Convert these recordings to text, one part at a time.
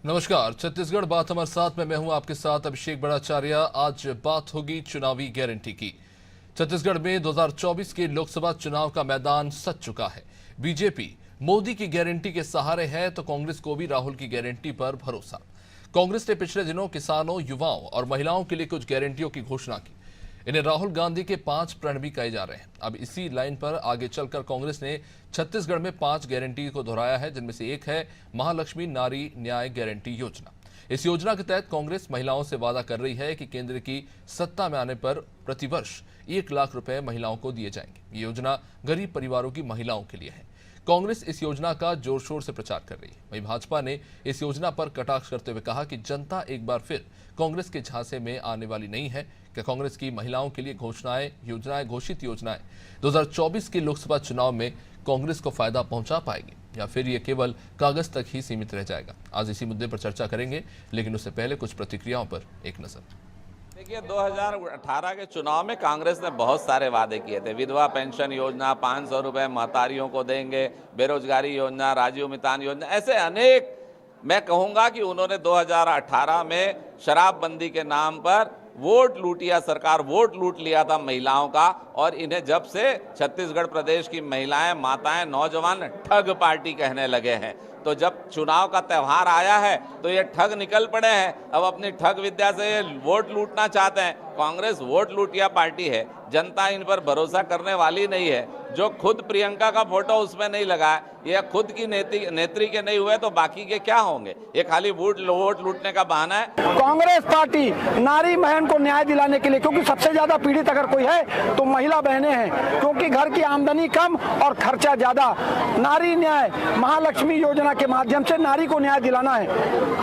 नमस्कार, छत्तीसगढ़ बात हमारे साथ में मैं हूं आपके साथ अभिषेक बड़ाचार्य। आज बात होगी चुनावी गारंटी की। छत्तीसगढ़ में 2024 के लोकसभा चुनाव का मैदान सज चुका है। बीजेपी मोदी की गारंटी के सहारे है तो कांग्रेस को भी राहुल की गारंटी पर भरोसा। कांग्रेस ने पिछले दिनों किसानों, युवाओं और महिलाओं के लिए कुछ गारंटियों की घोषणा की। इन्हें राहुल गांधी के 5 प्रण भी कहे जा रहे हैं। अब इसी लाइन पर आगे चलकर कांग्रेस ने छत्तीसगढ़ में 5 गारंटी को दोहराया है, जिनमें से एक है महालक्ष्मी नारी न्याय गारंटी योजना। इस योजना के तहत कांग्रेस महिलाओं से वादा कर रही है कि केंद्र की सत्ता में आने पर प्रतिवर्ष 1 लाख रुपए महिलाओं को दिए जाएंगे। ये योजना गरीब परिवारों की महिलाओं के लिए है। कांग्रेस इस योजना का जोर शोर से प्रचार कर रही है। वहीं भाजपा ने इस योजना पर कटाक्ष करते हुए कहा कि जनता एक बार फिर कांग्रेस के झांसे में आने वाली नहीं है। क्या कांग्रेस की महिलाओं के लिए घोषित योजनाएं 2024 के लोकसभा चुनाव में कांग्रेस को फायदा पहुंचा पाएगी या फिर ये केवल कागज तक ही सीमित रह जाएगा? आज इसी मुद्दे पर चर्चा करेंगे, लेकिन उससे पहले कुछ प्रतिक्रियाओं पर एक नजर। देखिए, 2018 के चुनाव में कांग्रेस ने बहुत सारे वादे किए थे। विधवा पेंशन योजना, 500 रुपए महतारियों को देंगे, बेरोजगारी योजना, राजीव मितान योजना, ऐसे अनेक। मैं कहूंगा कि उन्होंने 2018 में शराबबंदी के नाम पर वोट लूटिया, सरकार वोट लूट लिया था महिलाओं का। और इन्हें जब से छत्तीसगढ़ प्रदेश की महिलाएं, माताएं, नौजवान ठग पार्टी कहने लगे हैं, तो जब चुनाव का त्यौहार आया है तो ये ठग निकल पड़े हैं। अब अपनी ठग विद्या से ये वोट लूटना चाहते हैं। कांग्रेस वोट लूटिया पार्टी है, जनता इन पर भरोसा करने वाली नहीं है। जो खुद प्रियंका का फोटो उसमें नहीं लगा है, ये खुद की नेत्री के नहीं हुए तो बाकी के क्या होंगे? ये खाली वोट लूटने का बहाना है। कांग्रेस पार्टी नारी बहन को न्याय दिलाने के लिए, क्योंकि सबसे ज्यादा पीड़ित अगर कोई है तो महिला बहनें हैं, क्योंकि घर की आमदनी कम और खर्चा ज्यादा। नारी न्याय महालक्ष्मी योजना के माध्यम से नारी को न्याय दिलाना है।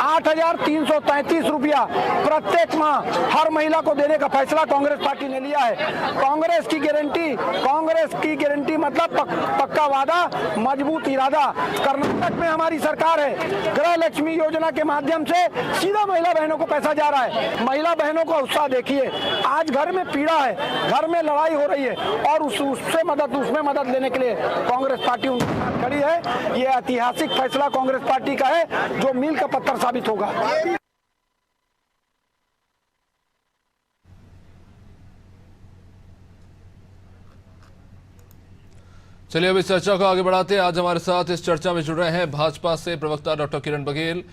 8,333 रुपया प्रत्येक माह हर महिला को देने का फैसला कांग्रेस पार्टी ने लिया है। कांग्रेस की गारंटी मतलब पक्का वादा, मजबूत इरादा। कर्नाटक में हमारी सरकार है, गृह लक्ष्मी योजना के माध्यम से सीधा महिला बहनों को पैसा जा रहा है। महिला बहनों को उत्साह देखिए, आज घर में पीड़ा है, घर में लड़ाई हो रही है और उसमें मदद लेने के लिए कांग्रेस पार्टी उनके साथ खड़ी है। ये ऐतिहासिक फैसला कांग्रेस पार्टी का है जो मील का पत्थर साबित होगा। चलिए अब इस चर्चा को आगे बढ़ाते हैं। आज हमारे साथ इस चर्चा में जुड़ रहे हैं भाजपा से प्रवक्ता डॉक्टर किरण बघेल,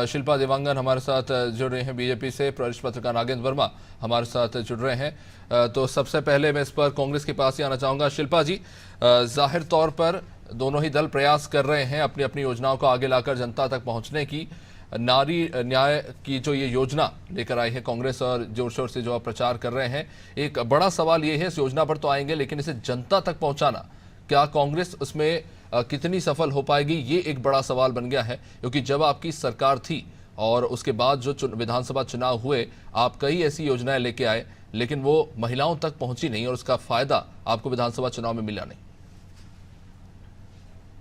शिल्पा देवांगन हमारे साथ जुड़ रहे हैं, बीजेपी से वरिष्ठ पत्रकार नागेंद्र वर्मा हमारे साथ जुड़ रहे हैं। तो सबसे पहले मैं इस पर कांग्रेस के पास ही आना चाहूंगा। शिल्पा जी, जाहिर तौर पर दोनों ही दल प्रयास कर रहे हैं अपनी अपनी योजनाओं को आगे लाकर जनता तक पहुंचने की। नारी न्याय की जो ये योजना लेकर आई है कांग्रेस और जोर शोर से जो आप प्रचार कर रहे हैं, एक बड़ा सवाल ये है, इस योजना पर तो आएंगे लेकिन इसे जनता तक पहुंचाना, क्या कांग्रेस उसमें कितनी सफल हो पाएगी? ये एक बड़ा सवाल बन गया है, क्योंकि जब आपकी सरकार थी और उसके बाद जो विधानसभा चुनाव हुए, आप कई ऐसी योजनाएं लेके आए लेकिन वो महिलाओं तक पहुंची नहीं और उसका फायदा आपको विधानसभा चुनाव में मिला नहीं।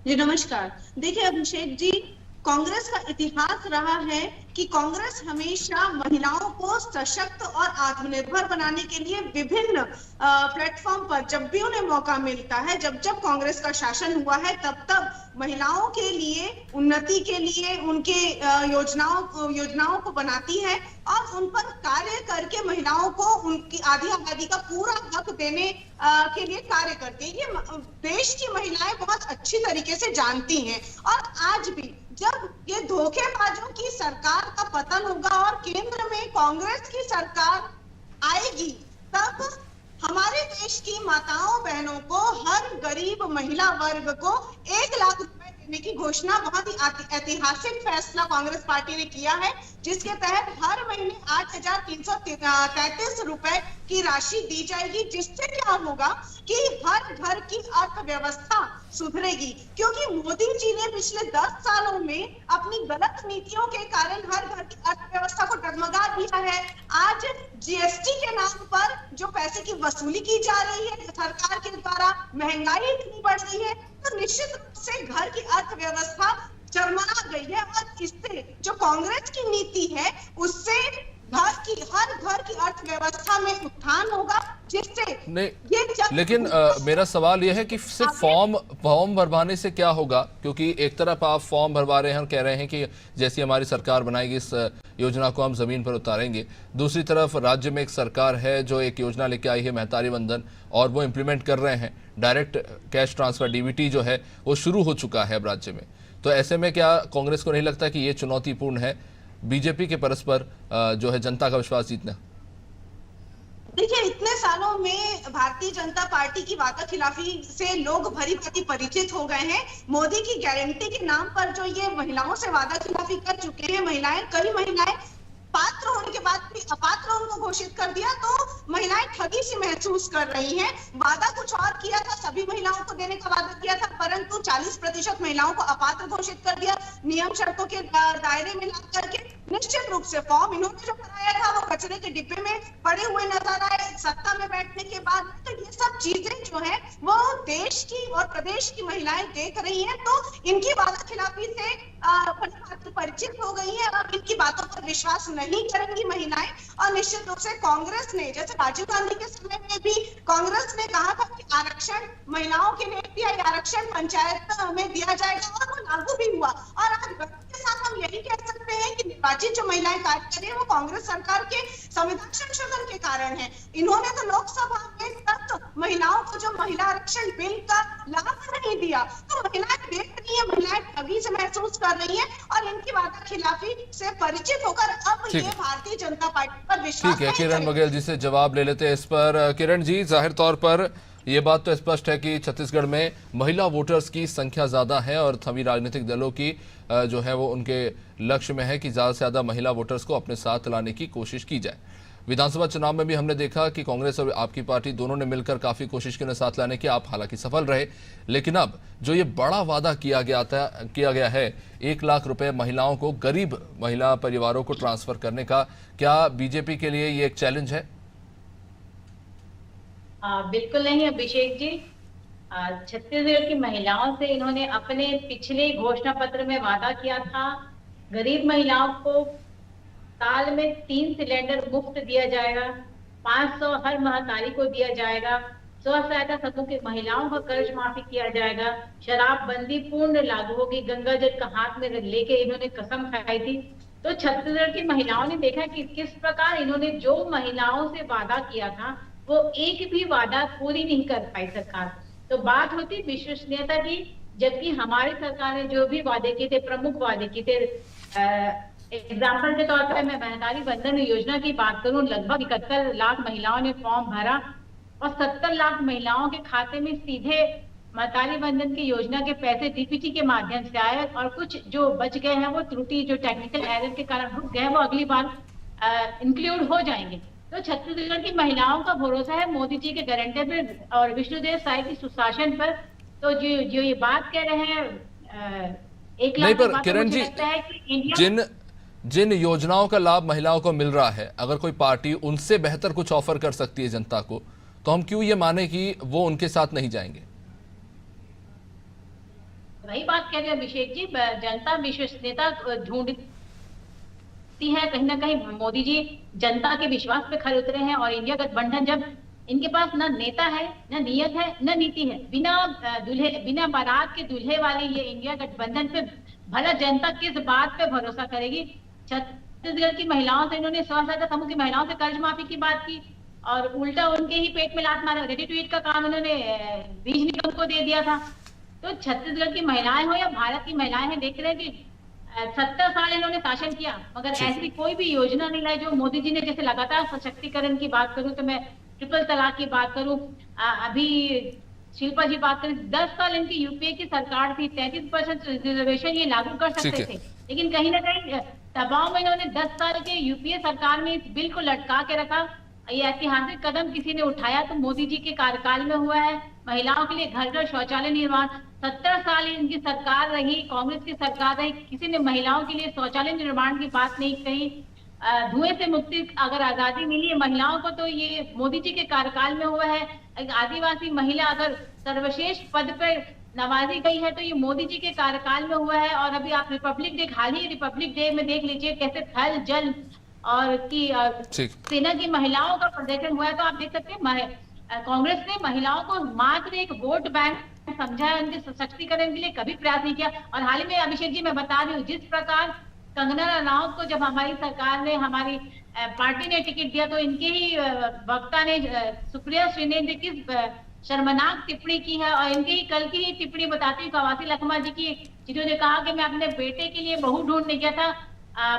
जी नमस्कार। देखिए अभिषेक जी, कांग्रेस का इतिहास रहा है कि कांग्रेस हमेशा महिलाओं को सशक्त और आत्मनिर्भर बनाने के लिए विभिन्न प्लेटफॉर्म पर जब भी उन्हें मौका मिलता है, जब कांग्रेस का शासन हुआ है, तब महिलाओं के लिए, उन्नति के लिए उनके योजनाओं को बनाती है और उन पर कार्य करके महिलाओं को उनकी आधी आबादी का पूरा हक देने के लिए कार्य करती है। ये देश की महिलाएं बहुत अच्छी तरीके से जानती हैं। और आज भी जब ये धोखेबाजों की सरकार का पतन होगा और केंद्र में कांग्रेस की सरकार आएगी, तब हमारे देश की माताओं बहनों को, हर गरीब महिला वर्ग को 1 लाख रुपए देने की घोषणा, बहुत ही ऐतिहासिक फैसला कांग्रेस पार्टी ने किया है, जिसके तहत हर महीने 8,333 रुपए की राशि दी जाएगी, जिससे क्या होगा कि हर घर की अर्थव्यवस्था सुधरेगी। क्योंकि मोदी जी ने पिछले 10 सालों में अपनी गलत नीतियों के कारण हर घर की अर्थव्यवस्था को डगमगा दिया है। आज जीएसटी के नाम पर जो पैसे की वसूली की जा रही है सरकार के द्वारा, महंगाई इतनी बढ़ रही है, तो निश्चित रूप से घर की अर्थव्यवस्था चरमरा गई है। और इससे जो कांग्रेस की नीति है उससे हर घर की अर्थव्यवस्था में उत्थान होगा, जिससे नहीं, ये लेकिन मेरा सवाल यह है कि सिर्फ फॉर्म भरवाने से क्या होगा? क्योंकि एक तरफ आप फॉर्म भरवा रहे हैं और कह रहे हैं कि जैसी हमारी सरकार बनाएगी इस योजना को हम जमीन पर उतारेंगे, दूसरी तरफ राज्य में एक सरकार है जो एक योजना लेके आई है महतारी वंदन, और वो इम्प्लीमेंट कर रहे हैं। डायरेक्ट कैश ट्रांसफर डीबीटी जो है वो शुरू हो चुका है अब राज्य में। तो ऐसे में क्या कांग्रेस को नहीं लगता कि ये चुनौतीपूर्ण है बीजेपी के परस्पर जो है जनता का विश्वास जीतना? देखिए, इतने सालों में भारतीय जनता पार्टी की वादा खिलाफी से लोग भली भांति परिचित हो गए हैं। मोदी की गारंटी के नाम पर जो ये महिलाओं से वादा खिलाफी कर चुके हैं कई महिलाएं पात्र होने के बाद भी अपात्र उनको घोषित कर दिया, तो महिलाएं ठगी सी महसूस कर रही हैं। वादा कुछ और किया था, सभी महिलाओं को देने का वादा किया था, परंतु 40% महिलाओं को अपात्र घोषित कर दिया। नियम शर्तों के दायरे में ला करके निश्चित रूप से फॉर्म इन्होंने जो बनाया था वो कचरे के डिब्बे में पड़े हुए नजर आए सत्ता में बैठने के बाद। तो ये सब चीजें जो है वो देश की और प्रदेश की महिलाएं देख रही हैं, तो इनकी वादा खिलाफी से परिचित हो गई है। अब इनकी बातों पर विश्वास नहीं करेंगी महिलाएं। और निश्चित रूप से कांग्रेस ने, जैसे राजीव गांधी के समय में भी कांग्रेस ने कहा था कि आरक्षण महिलाओं के लिए भी आरक्षण पंचायत में दिया जाएगा, और वो लागू भी हुआ। और आज के साथ हम यही कह सकते हैं कि निर्वाचित जो महिलाएं कार्य कर रही है वो कांग्रेस सरकार के संविधान संशोधन के कारण है। इन्होंने तो लोकसभा में तक महिलाओं को जो महिला आरक्षण बिल का लाभ नहीं दिया, तो महिलाएं देख रही है, महिलाएं ठगी से महसूस कर रही है, और इनकी वादा खिलाफी से परिचित होकर अब ये भारतीय जनता पार्टी पर विश्वास ठीक है, किरण बघेल जी से जवाब ले लेते हैं इस पर। किरण जी, जाहिर तौर पर ये बात तो स्पष्ट है कि छत्तीसगढ़ में महिला वोटर्स की संख्या ज्यादा है, और सभी राजनीतिक दलों की जो है वो उनके लक्ष्य में है कि ज्यादा से ज्यादा महिला वोटर्स को अपने साथ लाने की कोशिश की जाए। विधानसभा चुनाव में भी हमने देखा कि कांग्रेस और आपकी पार्टी दोनों ने मिलकर काफी कोशिश की उन्हें साथ लाने की, आप हालांकि सफल रहे। लेकिन अब जो ये बड़ा वादा किया गया है 1 लाख रुपए महिलाओं को, गरीब महिला परिवारों को ट्रांसफर करने का, क्या बीजेपी के लिए ये एक चैलेंज है? बिल्कुल नहीं अभिषेक जी। छत्तीसगढ़ की महिलाओं से इन्होंने अपने पिछले घोषणा पत्र में वादा किया था, गरीब महिलाओं को साल में 3 सिलेंडर मुफ्त दिया जाएगा, 500 हर महतारी को दिया जाएगा, स्व सहायता समूह की महिलाओं का कर्ज माफी किया जाएगा, शराबबंदी पूर्ण लागू होगी, गंगा जल का हाथ में लेके इन्होंने कसम खाई थी। तो छत्तीसगढ़ की महिलाओं ने देखा कि किस प्रकार इन्होंने जो महिलाओं से वादा किया था वो एक भी वादा पूरी नहीं कर पाई सरकार। तो बात होती विश्वसनीयता की, जबकि हमारी सरकार ने जो भी वादे किए थे, प्रमुख वादे किए थे, एग्जाम्पल के तौर पर मैं महतारी वंदन योजना की बात करूं, लगभग 71 लाख महिलाओं ने फॉर्म भरा और 70 लाख महिलाओं के खाते में सीधे महतारी वंदन की योजना के पैसे डीपीटी के माध्यम से आए, और कुछ जो बच गए हैं वो त्रुटि जो टेक्निकल एरर के कारण रुक गए वो अगली बार इंक्लूड हो जाएंगे। तो छत्तीसगढ़ की महिलाओं का भरोसा है मोदी जी के गारंटी पर और विष्णुदेव साय की सुशासन पर। तो जो ये बात कह रहे हैं 1 लाख, पर किरण जी, जिन योजनाओं का लाभ महिलाओं को मिल रहा है, अगर कोई पार्टी उनसे बेहतर कुछ ऑफर कर सकती है जनता को, तो हम क्यों ये माने कि वो उनके साथ नहीं जाएंगे? वही बात कह रहे हैं अभिषेक जी, जनता विश्वसनीयता ढूंढती है। कहीं ना कहीं मोदी जी जनता के विश्वास पे खरे उतरे हैं, और इंडिया गठबंधन जब इनके पास ना नेता है, ना नियत है, ना नीति है, बिना बारात के दूल्हे वाले ये इंडिया गठबंधन पे भला जनता किस बात पे भरोसा करेगी? छत्तीसगढ़ की महिलाओं से इन्होंने स्व सहायता समूह की महिलाओं से कर्ज माफी की बात की, और उल्टा उनके ही पेट में लात मारा। रेडी टू ईट का काम उन्होंने बीज निगम को दे दिया था। तो छत्तीसगढ़ की महिलाएं हो या भारत की महिलाएं हैं, देख रहे हैं कि 70 साल इन्होंने शासन किया, मगर ऐसी कोई भी योजना नहीं लाई जो मोदी जी ने, जैसे लगातार सशक्तिकरण की बात करूं तो मैं ट्रिपल तलाक की बात करूं, अभी शिल्पा जी बात करें, 10 साल इनकी यूपीए की सरकार थी, 33% रिजर्वेशन ये लागू कर सकते थे, लेकिन कहीं ना कहीं दबाव में इन्होंने 10 साल के यूपीए सरकार में इस बिल को लटका के रखा। ये ऐतिहासिक कदम किसी ने उठाया तो मोदी जी के कार्यकाल में हुआ है। महिलाओं के लिए घर घर शौचालय निर्माण, 70 साल इनकी सरकार रही, कांग्रेस की सरकार रही, किसी ने महिलाओं के लिए शौचालय निर्माण की बात नहीं कही। धुएं से मुक्ति अगर आजादी मिली है महिलाओं को तो ये मोदी जी के कार्यकाल में हुआ है। एक आदिवासी महिला अगर सर्वश्रेष्ठ पद पर नवाजी गई है तो ये मोदी जी के कार्यकाल में हुआ है। और अभी आप रिपब्लिक डे, हाल ही रिपब्लिक डे में देख लीजिए कैसे थल जल और की ठीक। सेना की महिलाओं का प्रदर्शन हुआ है। तो आप देख सकते हैं कांग्रेस ने महिलाओं को मात्र एक वोट बैंक समझा है, उनके सशक्तिकरण के लिए कभी प्रयास नहीं किया। और हाल ही में अभिषेक जी मैं बता रही हूँ, जिस प्रकार कंगना रनौत को जब हमारी सरकार ने, हमारी पार्टी ने टिकट दिया, तो इनके ही वक्ता ने सुप्रिया श्रीने ने किस शर्मनाक टिप्पणी की है। और इनके ही कल की ही टिप्पणी बताती हूँ, कवासी लखमा जी की, जिन्होंने कहा कि मैं अपने बेटे के लिए बहू ढूंढने गया था,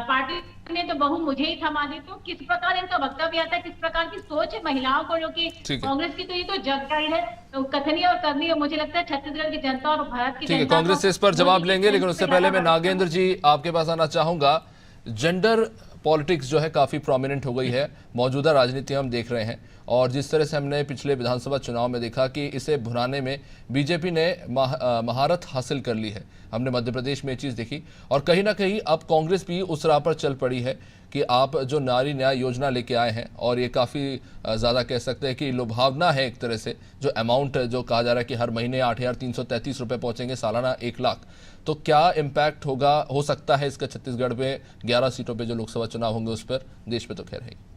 पार्टी ने तो बहू मुझे ही थमा दी। तो किस प्रकार इनका वक्तव्य आता है, किस प्रकार की सोच है महिलाओं को, जो कि कांग्रेस की तो ये तो जग गई है, तो कथनीय और करनी है। मुझे लगता है छत्तीसगढ़ की जनता और भारत की ठीक है, जनता कांग्रेस से इस पर जवाब लेंगे, लेकिन उससे पहले मैं नागेंद्र जी आपके पास आना चाहूंगा। जेंडर पॉलिटिक्स जो है काफी प्रोमिनेंट हो गई है मौजूदा राजनीति हम देख रहे हैं, और जिस तरह से हमने पिछले विधानसभा चुनाव में देखा कि इसे भुनाने में बीजेपी ने महारत हासिल कर ली है। हमने मध्य प्रदेश में ये चीज़ देखी, और कहीं ना कहीं अब कांग्रेस भी उस राह पर चल पड़ी है कि आप जो नारी न्याय योजना लेके आए हैं, और ये काफ़ी ज़्यादा कह सकते हैं कि लुभावना है एक तरह से, जो अमाउंट जो कहा जा रहा है कि हर महीने 8,333 रुपये पहुँचेंगे, सालाना 1 लाख। तो क्या इम्पैक्ट हो सकता है इसका छत्तीसगढ़ में 11 सीटों पर जो लोकसभा चुनाव होंगे उस पर? देश पे तो खैर है।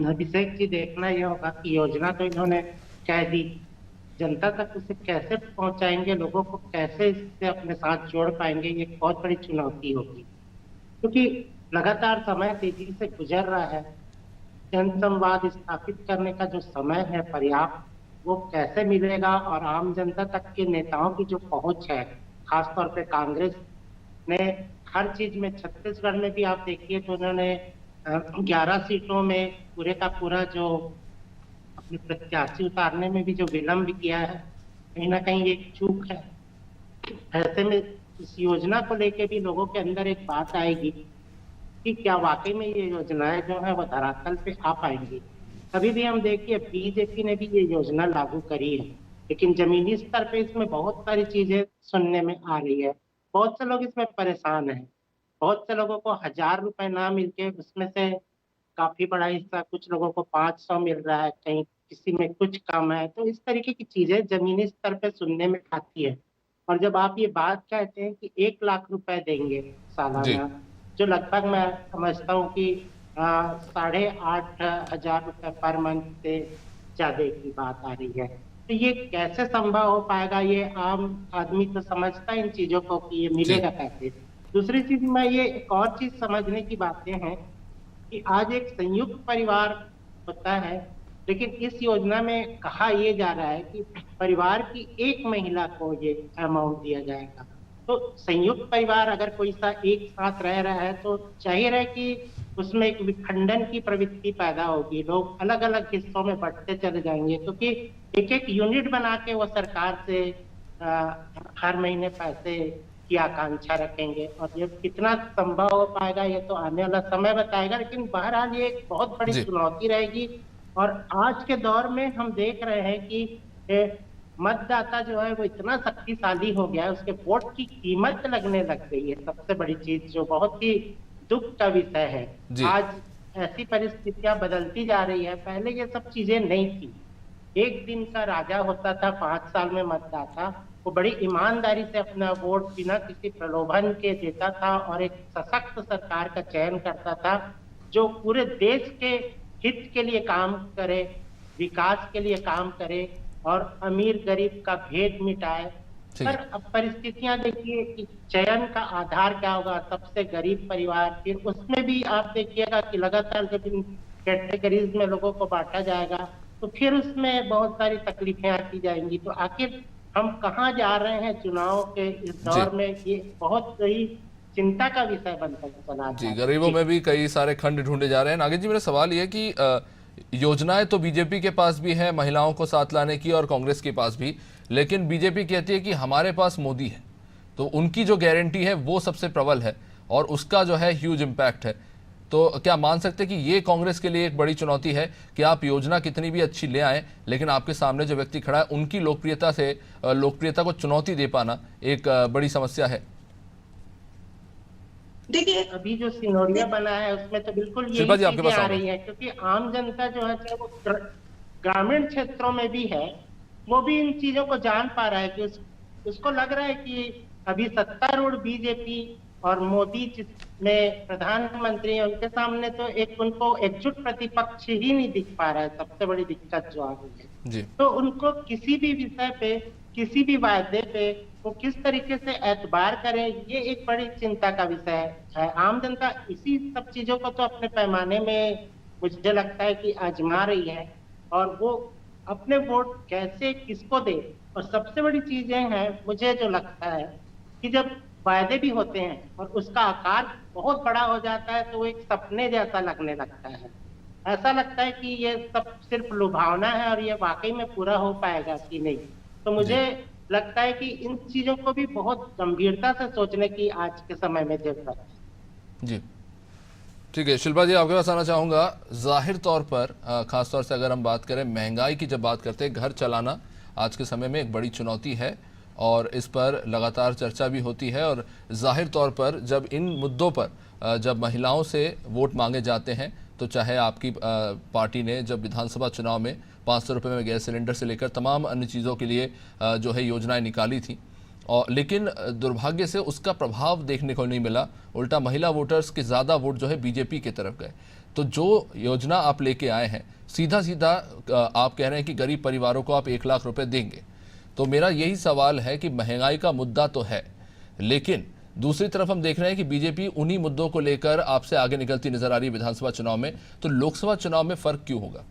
अभिषेक जी, देखना यह होगा कि योजना तो इन्होंने कह दी, जनता तक उसे कैसे पहुंचाएंगे, लोगों को कैसे इससे अपने साथ जोड़ पाएंगे, ये बहुत बड़ी चुनौती होगी। क्योंकि लगातार समय तेजी से गुजर रहा है, जनसंवाद स्थापित करने का जो समय है पर्याप्त, वो कैसे मिलेगा, और आम जनता तक के नेताओं की जो पहुंच है, खासतौर पे कांग्रेस ने हर चीज में, छत्तीसगढ़ में भी आप देखिए तो उन्होंने 11 सीटों में पूरे का पूरा जो अपने प्रत्याशी उतारने में भी जो विलंब किया है, कहीं ना कहीं एक चूक है। ऐसे में इस योजना को लेके भी लोगों के अंदर एक बात आएगी कि क्या वाकई में ये योजनाएं जो है वो धरातल पे आ पाएंगी। अभी भी हम देखिए बीजेपी ने भी ये योजना लागू करी है, लेकिन जमीनी स्तर पे इसमें बहुत सारी चीजें सुनने में आ रही है। बहुत से लोग इसमें परेशान हैं, बहुत से लोगों को 1,000 रुपए ना मिलके उसमें से काफी बड़ा हिस्सा, कुछ लोगों को 500 मिल रहा है, कहीं किसी में कुछ कम है। तो इस तरीके की चीजें जमीनी स्तर पे सुनने में आती है। और जब आप ये बात कहते हैं कि 1 लाख रुपए देंगे सालाना, जो लगभग मैं समझता हूँ कि 8,500 रुपए पर मंथ से ज्यादा की बात आ रही है, तो ये कैसे संभव हो पाएगा? ये आम आदमी तो समझता है इन चीजों को कि ये मिलेगा कैसे। दूसरी चीज में ये एक और चीज समझने की बातें हैं कि आज एक संयुक्त परिवार होता है, लेकिन इस योजना में कहा यह जा रहा है कि परिवार की एक महिला को ये अमाउंट दिया जाएगा। तो संयुक्त परिवार अगर कोई सा एक साथ रह रहा है तो जाहिर है कि उसमें एक विखंडन की प्रवृत्ति पैदा होगी, लोग अलग अलग हिस्सों में बढ़ते चले जाएंगे, क्योंकि एक एक यूनिट बना के वो सरकार से हर महीने पैसे की आकांक्षा रखेंगे। और ये कितना संभव हो पाएगा ये तो आने वाला समय बताएगा, लेकिन बहरहाल ये एक बहुत बड़ी चुनौती रहेगी। और आज के दौर में हम देख रहे हैं कि मतदाता जो है वो इतना शक्तिशाली हो गया है, उसके वोट की कीमत लगने लग गई है। सबसे बड़ी चीज जो बहुत ही दुख का विषय है, आज ऐसी परिस्थितियां बदलती जा रही है। पहले ये सब चीजें नहीं थी, एक दिन का राजा होता था 5 साल में मतदाता, वो बड़ी ईमानदारी से अपना वोट बिना किसी प्रलोभन के देता था और एक सशक्त सरकार का चयन करता था जो पूरे देश के हित के लिए काम करे, विकास के लिए काम करे और अमीर गरीब का भेद मिटाए। पर अब परिस्थितियां देखिए कि चयन का आधार क्या होगा, सबसे गरीब परिवार, फिर उसमें भी आप देखिएगा कि लगातार जब इन कैटेगरीज में लोगों को बांटा जाएगा तो फिर उसमें बहुत सारी तकलीफें आती जाएंगी। तो आखिर हम कहाँ जा रहे हैं चुनाव के इस दौर में, ये बहुत ही चिंता का विषय बनता चला जी। गरीबों में भी कई सारे खंड ढूंढे जा रहे हैं। नागेंद्र जी, मेरा सवाल ये कि योजनाएं तो बीजेपी के पास भी है महिलाओं को साथ लाने की और कांग्रेस के पास भी, लेकिन बीजेपी कहती है कि हमारे पास मोदी है, तो उनकी जो गारंटी है वो सबसे प्रबल है और उसका जो है ह्यूज इम्पैक्ट है। तो क्या मान सकते हैं कि ये कांग्रेस के लिए एक बड़ी चुनौती है कि आप योजना कितनी भी अच्छी ले आए, लेकिन आपके सामने जो व्यक्ति खड़ा है उनकी लोकप्रियता को चुनौती दे पाना एक बड़ी समस्या है? देखिए अभी जो सिनोरिया बना है उसमें तो बिल्कुल ये चीजें आ रही है, क्योंकि आम जनता जो है चाहे वो ग्रामीण क्षेत्रों में भी है, वो भी इन चीजों को जान पा रहा है कि उसको लग रहा है कि अभी सत्तारूढ़ बीजेपी और मोदी जिसमें प्रधानमंत्री है उनके सामने तो एक उनको एकजुट प्रतिपक्ष ही नहीं दिख पा रहा है, सबसे बड़ी दिक्कत जो आ रही है जी। तो उनको किसी भी विषय पे, किसी भी वायदे पे वो किस तरीके से एतबार करें, ये एक बड़ी चिंता का विषय है। आम जनता इसी सब चीजों को तो अपने पैमाने में मुझे लगता है कि आजमा रही है, और वो अपने वोट कैसे किसको दे। और सबसे बड़ी चीजें हैं मुझे जो लगता है कि जब वायदे भी होते हैं और उसका आकार बहुत बड़ा हो जाता है तो वो एक सपने जैसा लगने लगता है। ऐसा लगता है कि ये सब सिर्फ लुभावना है और ये वाकई में पूरा हो पाएगा कि नहीं। तो मुझे लगता है कि इन चीजों को भी बहुत गंभीरता से सोचने की आज के समय में जरूरत है। जी ठीक है, शिल्पा जी आपके पास आना चाहूँगा। जाहिर तौर पर ख़ासतौर से अगर हम बात करें महंगाई की, जब बात करते हैं, घर चलाना आज के समय में एक बड़ी चुनौती है और इस पर लगातार चर्चा भी होती है। और जाहिर तौर पर जब इन मुद्दों पर जब महिलाओं से वोट मांगे जाते हैं, तो चाहे आपकी पार्टी ने जब विधानसभा चुनाव में 500 रुपये में गैस सिलेंडर से लेकर तमाम अन्य चीज़ों के लिए जो है योजनाएं निकाली थी, और लेकिन दुर्भाग्य से उसका प्रभाव देखने को नहीं मिला। उल्टा महिला वोटर्स के ज़्यादा वोट जो है बीजेपी की तरफ गए। तो जो योजना आप लेके आए हैं, सीधा सीधा आप कह रहे हैं कि गरीब परिवारों को आप 1 लाख रुपए देंगे। तो मेरा यही सवाल है कि महंगाई का मुद्दा तो है, लेकिन दूसरी तरफ हम देख रहे हैं कि बीजेपी उन्हीं मुद्दों को लेकर आपसे आगे निकलती नजर आ रही है विधानसभा चुनाव में। तो लोकसभा चुनाव में फर्क क्यों होगा?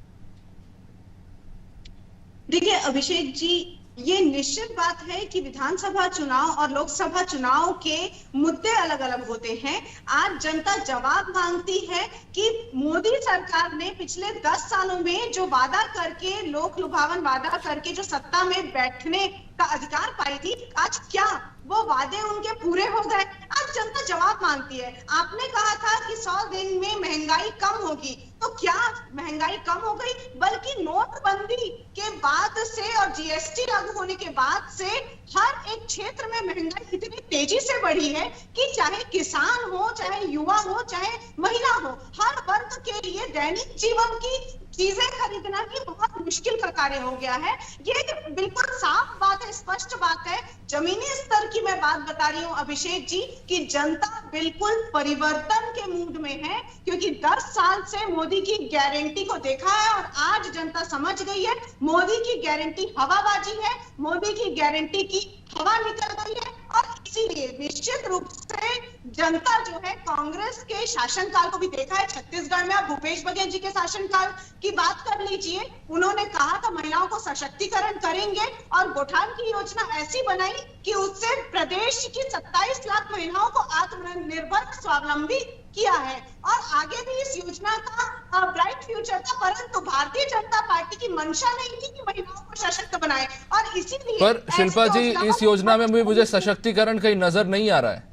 देखिए अभिषेक जी, ये निश्चित बात है कि विधानसभा चुनाव और लोकसभा चुनाव के मुद्दे अलग अलग होते हैं। आज जनता जवाब मांगती है कि मोदी सरकार ने पिछले 10 सालों में जो वादा करके, लोक लुभावन वादा करके जो सत्ता में बैठने का अधिकार पाई थी, आज क्या वो वादे उनके पूरे हो गए? आज जनता जवाब मांगती है। आपने कहा था कि 100 दिन में महंगाई कम होगी, तो क्या महंगाई कम हो गई? बल्कि नोटबंदी के बाद से और जीएसटी लागू होने के बाद से हर एक क्षेत्र में महंगाई इतनी तेजी से बढ़ी है कि चाहे किसान हो, चाहे युवा हो, चाहे महिला हो, हर वर्ग के लिए दैनिक जीवन की चीजें खरीदना भी बहुत मुश्किल का कार्य हो गया है। ये बिल्कुल साफ बात है, स्पष्ट बात है। जमीनी स्तर की मैं बात बता रही हूँ अभिषेक जी कि जनता बिल्कुल परिवर्तन के मूड में है, क्योंकि 10 साल से मोदी की गारंटी को देखा है और आज जनता समझ गई है मोदी की गारंटी हवाबाजी है, मोदी की गारंटी की हवा निकल गई है। और इसीलिए निश्चित रूप से जनता जो है कांग्रेस के शासनकाल को भी देखा है। छत्तीसगढ़ में आप भूपेश बघेल जी के शासनकाल की बात कर लीजिए, उन्होंने कहा था महिलाओं को सशक्तिकरण करेंगे और गोठान की योजना ऐसी बनाई कि उससे प्रदेश की 27 लाख महिलाओं को आत्मनिर्भर स्वावलंबी किया है। और आगे भी इस योजना का ब्राइट फ्यूचर था, परंतु भारतीय जनता पार्टी की मंशा नहीं थी कि महिलाओं को सशक्त बनाए। और इसीलिए पर शिल्पा जी, इस योजना में मुझे सशक्तिकरण कहीं नजर नहीं आ रहा है।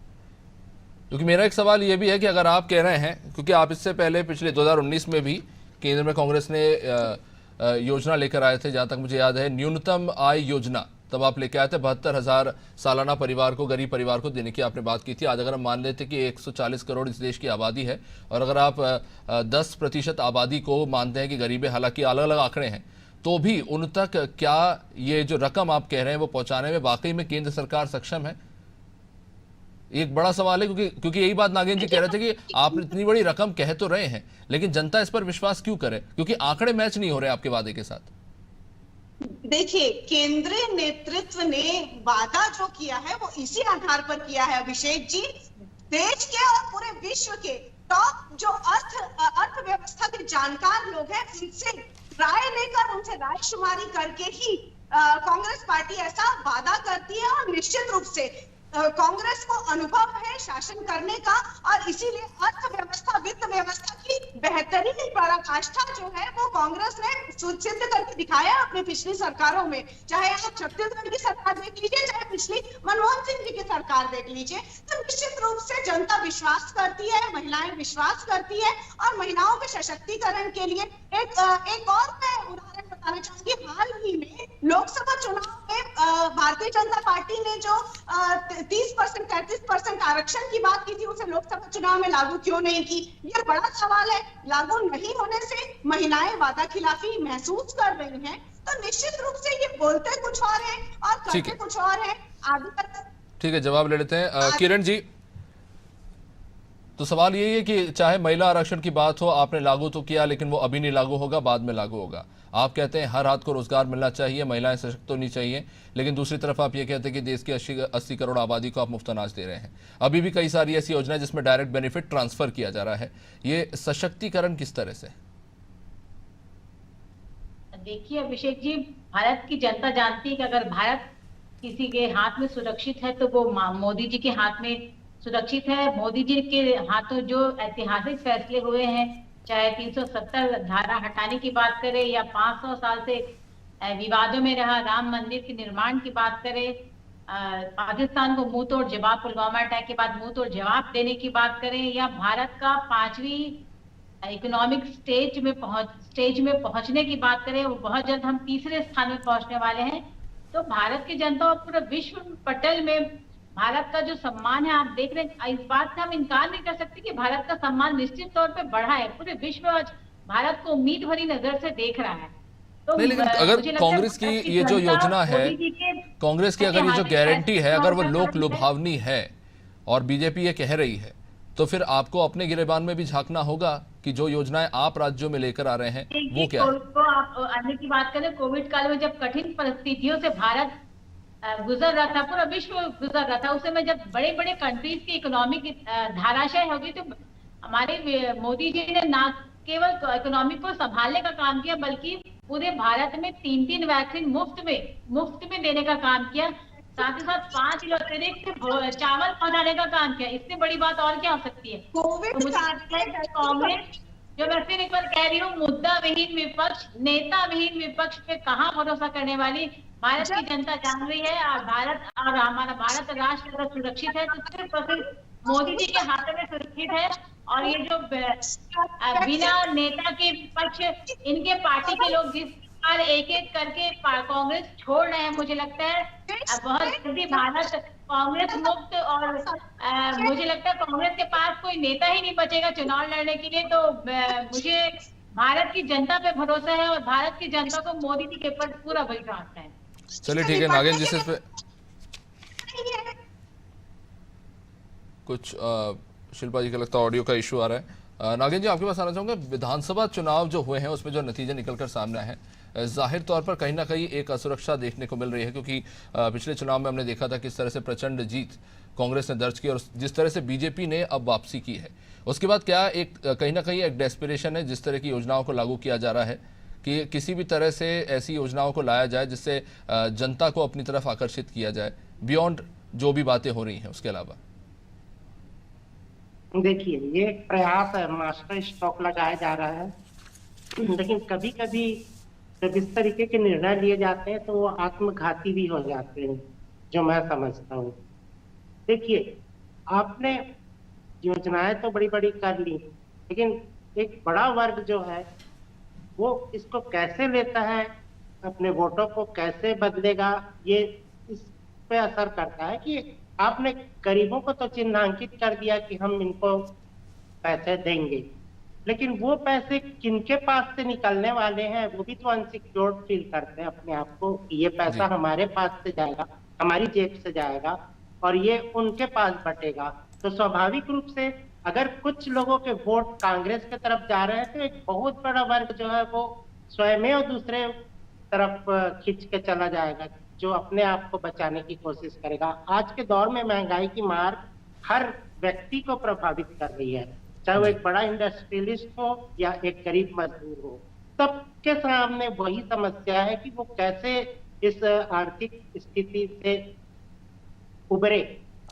क्योंकि मेरा एक सवाल ये भी है कि अगर आप कह रहे हैं, क्योंकि आप इससे पहले पिछले 2019 में भी केंद्र में कांग्रेस ने योजना लेकर आए थे, जहां तक मुझे याद है न्यूनतम आय योजना, तब आप लेके आए थे 72,000 सालाना परिवार को, गरीब परिवार को देने की आपने बात की थी। आज अगर हम मान लेते कि 140 करोड़ इस देश की आबादी है और अगर आप 10% आबादी को मानते हैं कि गरीब है, हालांकि अलग अलग आंकड़े हैं, तो भी उन तक क्या ये जो रकम आप कह रहे हैं वो पहुंचाने में वाकई में केंद्र सरकार सक्षम है? एक बड़ा सवाल है, क्योंकि यही बात नागेंद्र जी कह रहे थे कि आप इतनी बड़ी रकम कह तो रहे हैं, लेकिन जनता इस पर विश्वास क्यों करे? क्योंकि आंकड़े मैच नहीं हो रहे आपके वादे के साथ। देखिए, केंद्रीय नेतृत्व ने वादा जो किया है वो इसी आधार पर किया है अभिषेक जी। देश के और पूरे विश्व के टॉप जो अर्थव्यवस्था के जानकार लोग हैं, उनसे राय लेकर, उनसे राय शुमारी करके ही कांग्रेस पार्टी ऐसा वादा करती है। और निश्चित रूप से कांग्रेस को अनुभव है शासन करने का, और इसीलिए अर्थव्यवस्था, वित्त व्यवस्था की बेहतरीन पराकाष्ठा जो है वो कांग्रेस ने सिद्ध करके दिखाया अपनी पिछली सरकारों में। चाहे आप छत्तीसगढ़ की सरकार देख लीजिए, चाहे पिछली मनमोहन सिंह जी की सरकार देख लीजिए, तो निश्चित रूप से जनता विश्वास करती है, महिलाएं विश्वास करती है। और महिलाओं के सशक्तिकरण के लिए एक और मैं उदाहरण बताना चाहूंगी। हाल ही में लोकसभा चुनाव में भारतीय जनता पार्टी ने जो 30%, 33% आरक्षण की बात की थी, उसे लोकसभा चुनाव में लागू क्यों नहीं की? ये बड़ा सवाल है। लागू नहीं होने से महिलाएं वादा खिलाफी महसूस कर रही हैं। तो निश्चित रूप से ये बोलते कुछ और है और करते कुछ और है। आगे तक ठीक है, जवाब ले लेते हैं। किरण जी, तो सवाल यही है कि चाहे महिला आरक्षण की बात हो, आपने लागू तो किया लेकिन वो अभी नहीं लागू होगा, बाद में लागू होगा। आप कहते हैं हर हाथ को रोजगार मिलना चाहिए, महिलाएं सशक्त होनी चाहिए, लेकिन दूसरी तरफ आप ये कहते हैं कि देश की 80 करोड़ आबादी को आप मुफ्त अनाज दे रहे हैं। अभी भी कई सारी ऐसी योजनाएं जिसमें डायरेक्ट बेनिफिट ट्रांसफर किया जा रहा है। ये सशक्तिकरण किस तरह से? देखिए अभिषेक जी, भारत की जनता जानती है कि अगर भारत किसी के हाथ में सुरक्षित है तो वो मोदी जी के हाथ में सुरक्षित है। मोदी जी के हाथों जो ऐतिहासिक फैसले हुए हैं, चाहे 370 धारा हटाने की बात करें या 500 साल से विवादों में रहा राम मंदिर के निर्माण की बात करें, पाकिस्तान को मुंह तोड़ जवाब, पुलवामा अटैक के बाद मुंह तोड़ जवाब देने की बात करें, या भारत का 5वीं इकोनॉमिक स्टेज में पहुंचने की बात करें, वो बहुत जल्द हम 3रे स्थान में पहुंचने वाले हैं। तो भारत की जनता और पूरे विश्व पटल में भारत का जो सम्मान है, आप देख रहे हैं, इस बात का हम इनकार नहीं कर सकते कि भारत का सम्मान निश्चित तौर पे बढ़ा है। पूरे विश्व आज भारत को उम्मीद भरी नजर से देख रहा है। तो नहीं, लेकिन अगर कांग्रेस की ये जो योजना है, कांग्रेस की अगर ये जो गारंटी है, अगर वो लोक लुभावनी है और बीजेपी ये कह रही है, तो फिर आपको अपने गिरेबान में भी झांकना होगा कि जो योजनाएं आप राज्यों में लेकर आ रहे हैं वो क्या है। तो आप अन्य की बात करें, कोविड काल में जब कठिन परिस्थितियों से भारत गुजर रहा था, पूरा विश्व गुजर रहा था, उस समय जब बड़े बड़े कंट्रीज की इकोनॉमिक धाराशायी हो गई, तो हमारे मोदी जी ने ना केवल इकोनॉमी को संभालने का काम किया, बल्कि पूरे भारत में 3 वैक्सीन मुफ्त में देने का काम किया। साथ ही साथ 5 किलो अतिरिक्त चावल पहुंचाने का काम किया। इससे बड़ी बात और क्या हो सकती है? कांग्रेस, जो मैं फिर एक बार कह रही हूँ, मुद्दा विहीन विपक्ष, नेता विहीन विपक्ष पे कहाँ भरोसा करने वाली। भारत की जनता जान रही है, और हमारा भारत राष्ट्र अगर सुरक्षित है तो सिर्फ और सिर्फ मोदी जी के हाथों में सुरक्षित है। और ये जो बिना नेता के विपक्ष, इनके पार्टी के लोग जिस बार एक करके कांग्रेस छोड़ रहे हैं, मुझे लगता है बहुत जल्दी भारत कांग्रेस मुक्त, और मुझे लगता है कांग्रेस के पास कोई नेता ही नहीं बचेगा चुनाव लड़ने के लिए। तो मुझे भारत की जनता पे भरोसा है, और भारत की जनता को मोदी जी के ऊपर पूरा विश्वास है। चलिए ठीक है नागेंद्र जी, से कुछ शिल्पा जी का लगता है ऑडियो का इशू आ रहा है। नागेंद्र जी, आपके पास आना चाहूंगा। विधानसभा चुनाव जो हुए हैं उसमें जो नतीजे निकलकर सामने आए हैं, जाहिर तौर पर कहीं ना कहीं एक असुरक्षा देखने को मिल रही है, क्योंकि पिछले चुनाव में हमने देखा था किस तरह से प्रचंड जीत कांग्रेस ने दर्ज की और जिस तरह से बीजेपी ने अब वापसी की है। उसके बाद क्या एक कहीं ना कहीं एक डेस्पिरेशन है जिस तरह की योजनाओं को लागू किया जा रहा है कि किसी भी तरह से ऐसी योजनाओं को लाया जाए जिससे जनता को अपनी तरफ आकर्षित किया जाए, बियॉन्ड जो भी बातें हो रही हैं उसके अलावा? देखिए, ये एक प्रयास है, मास्टर स्ट्रोक लगाया जा रहा है, लेकिन कभी कभी जब इस तरीके के निर्णय लिए जाते हैं तो वो आत्मघाती भी हो जाते हैं, जो मैं समझता हूँ। देखिए, आपने योजनाएं तो बड़ी बड़ी कर ली, लेकिन एक बड़ा वर्ग जो है वो इसको कैसे लेता है, अपने वोटों को कैसे बदलेगा, ये इस पे असर करता है। कि आपने गरीबों को तो चिन्हांकित कर दिया कि हम इनको पैसे देंगे, लेकिन वो पैसे किनके पास से निकलने वाले हैं वो भी तो अनसिक्योर्ड फील करते हैं अपने आप को। ये पैसा हमारे पास से जाएगा, हमारी जेब से जाएगा और ये उनके पास बटेगा। तो स्वाभाविक रूप से अगर कुछ लोगों के वोट कांग्रेस के तरफ जा रहे हैं तो एक बहुत बड़ा वर्ग जो है वो स्वयं और दूसरे तरफ खींच के चला जाएगा, जो अपने आप को बचाने की कोशिश करेगा। आज के दौर में महंगाई की मार हर व्यक्ति को प्रभावित कर रही है, चाहे वो एक बड़ा इंडस्ट्रियलिस्ट हो या एक गरीब मजदूर हो। सबके सामने वही समस्या है कि वो कैसे इस आर्थिक स्थिति से उबरे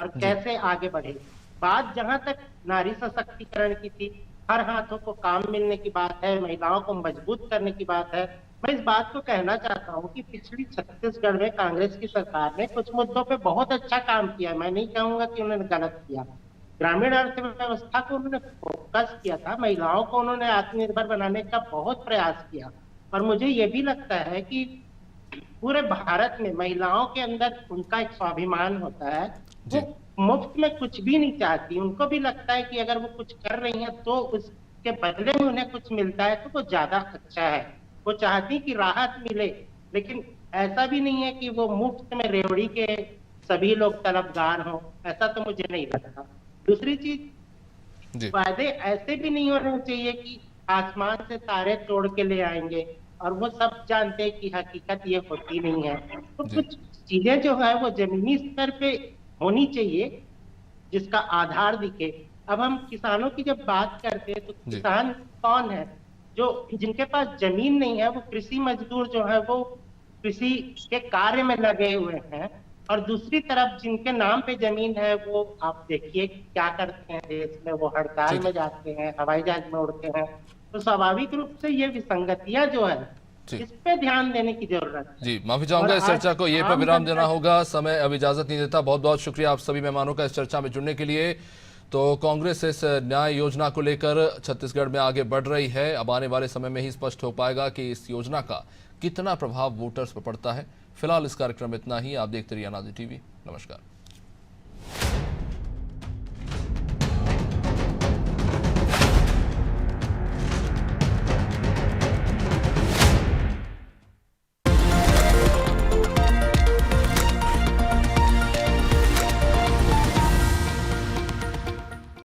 और कैसे आगे बढ़े। बात जहां तक नारी सशक्तिकरण की थी, हर हाथों को काम मिलने की बात है, महिलाओं को मजबूत करने की बात है। मैं इस बात को कहना चाहता हूं कि पिछली छत्तीसगढ़ में कांग्रेस की सरकार ने कुछ मुद्दों पे बहुत अच्छा काम किया। मैं नहीं कहूंगा कि उन्होंने गलत किया। ग्रामीण अर्थव्यवस्था को उन्होंने फोकस किया था, महिलाओं को उन्होंने आत्मनिर्भर बनाने का बहुत प्रयास किया। और मुझे ये भी लगता है कि पूरे भारत में महिलाओं के अंदर उनका एक स्वाभिमान होता है, वो मुफ्त में कुछ भी नहीं चाहती। उनको भी लगता है कि अगर वो कुछ कर रही हैं तो उसके बदले में उन्हें कुछ मिलता है तो वो ज्यादा अच्छा है। वो चाहती कि राहत मिले, लेकिन ऐसा भी नहीं है कि वो मुफ्त में रेवड़ी के सभी लोग तलबगार हों, ऐसा तो मुझे नहीं लगता। दूसरी चीज, जी। वादे ऐसे भी नहीं होने चाहिए कि आसमान से तारे तोड़ के ले आएंगे और वो सब जानते हैं कि हकीकत ये होती नहीं है। तो जी। कुछ चीजें जो है वो जमीनी स्तर पे होनी चाहिए जिसका आधार दिखे। अब हम किसानों की जब बात करते हैं तो जी। किसान कौन है? जो जिनके पास जमीन नहीं है, वो कृषि मजदूर जो है वो कृषि के कार्य में लगे हुए हैं, और दूसरी तरफ जिनके नाम पे जमीन है वो आप देखिए क्या करते हैं देश में, वो हड़ताल ठीक है। में जाते हैं, हवाई जहाज में उड़ते हैं। तो स्वाभाविक रूप से ये विसंगतियां जो है जी। इस पे ध्यान देने की जरूरत है। जी, माफी चाहूंगा, और इस आज चर्चा को ये पर आम विराम जनता देना होगा, समय अब इजाजत नहीं देता। बहुत बहुत शुक्रिया आप सभी मेहमानों का इस चर्चा में जुड़ने के लिए। तो कांग्रेस इस न्याय योजना को लेकर छत्तीसगढ़ में आगे बढ़ रही है। अब आने वाले समय में ही स्पष्ट हो पाएगा कि इस योजना का कितना प्रभाव वोटर्स पर पड़ता है। फिलहाल इस कार्यक्रम में इतना ही। आप देखते रहिए अनादि टीवी। नमस्कार।